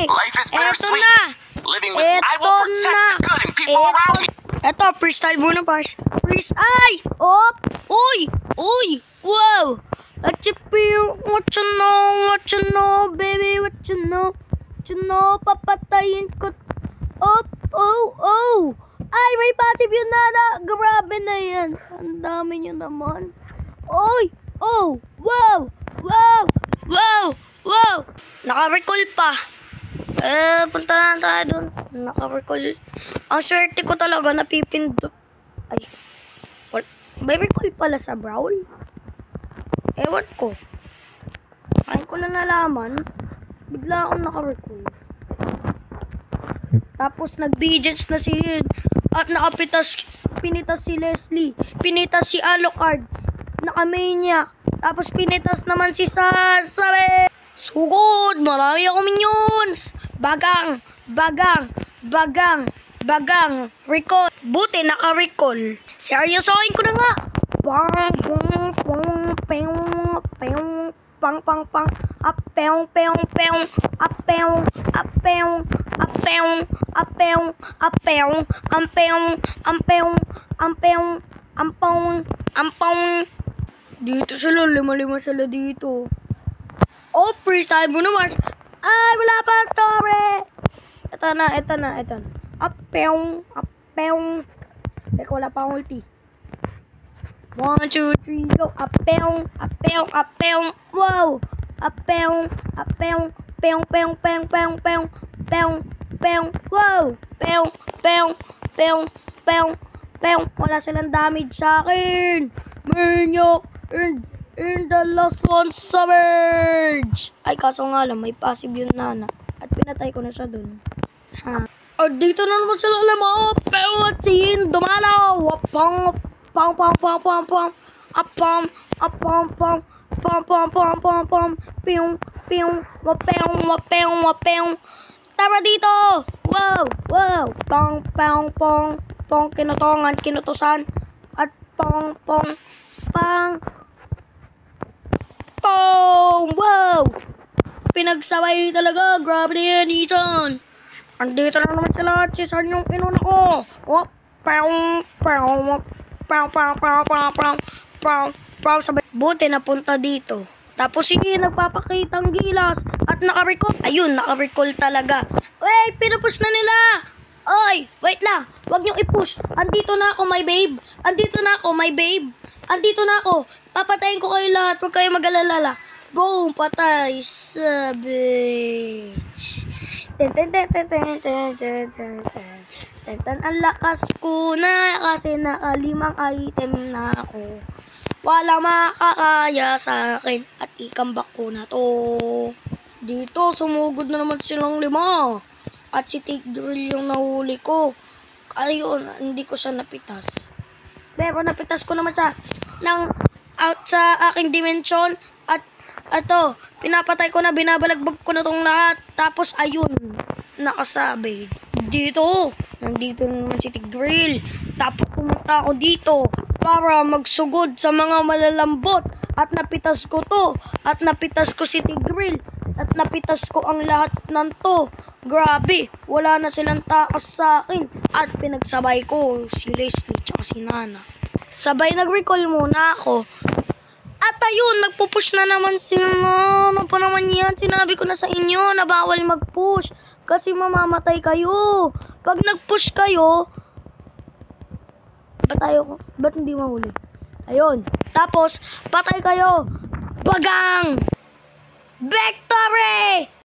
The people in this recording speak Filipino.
Life is Eto bittersweet. na. Living with I will protect the good and people around me. Eto, freestyle muna, Pars. Freeze. Ay! Op! Uy! Uy! Wow! What you know, baby, what you know? What you know, papatayin ko. Op! Oh! Ay, may passive yun na. Grabe na yan. Ang dami nyo naman. Oy! Oh! Wow! Naka-recall pa. Punta na tayo dun. Naka-recall. Ang swerte ko talaga, napipindot. Ay. May recall pala sa Brawl. Ewan ko. Ay ko lang nalaman. Bigla akong naka-recall. Tapos nag-digits na si Yin. At pinitas si Leslie. Pinitas si Alucard. Naka-mania. Tapos pinitas naman si Sasabe. Sugod! Marami akong minions! Bagang! Recall! Buti naka-recall. Seryosohin ko na nga! Dito sila, lima sila dito. Oh, freestyle mo naman. Ay, wala pa, Tore. Ito na. Apeng. Teka, wala pa akong ulti. 1, 2, 3, go. Apeng. Wow. Apeng. Wow. Wala silang damage sa akin. Menyo. In the last one, Surge! Ay, kaso nga lang, may passive yun Nana. At pinatay ko na siya dun. Ha? Oh, dito na naman sila lima. Pewatin, dumalaw. Pang. Wapeng. Tara dito. Wow. Pang. Kinutusan. At pang. Wow! Pinagsaway talaga. Grabe na yan, Ethan. Andito na naman sila. Saan yung inuna ko? Sabay. Buti napunta dito. Tapos sige, nagpapakitang gilas. At naka-recall. Ayun, naka-recall talaga. Wait, pinupush na nila. Oy, wait lang. Huwag niyong i-push. Andito na ako, my babe. Andito na ako. Papatayin ko kayo lahat. Huwag kayo mag-alala. Boom! Patay. Savage. Ang lakas ko na kasi naka-5 item na ako. Wala makakaya sa akin. At ikambak ko na to. Dito, sumugod na naman silang 5. At si Tigreal yung nahuli ko. Ayun, hindi ko siya napitas. Pero napitas ko naman siya ng out sa aking dimension. At ito, pinapatay ko na, binabalagbag ko na tong lahat. Tapos ayun, nakasabay. Nandito naman si Tigreal. Tapos pumunta ako dito para magsugod sa mga malalambot. At napitas ko to. At napitas ko si Tigreal. At napitas ko ang lahat ng to. Grabe, wala na silang takas sa akin. At pinagsabay ko si Leslie tsaka si Nana. Sabay nag-recall muna ako. At ayun, nagpupush na naman sila. Ano pa naman yan? Sinabi ko na sa inyo na bawal mag-push. Kasi mamamatay kayo. Pag nag-push kayo, ba't hindi mahuli? Ayun. Tapos, patay kayo. Bagang! Victory!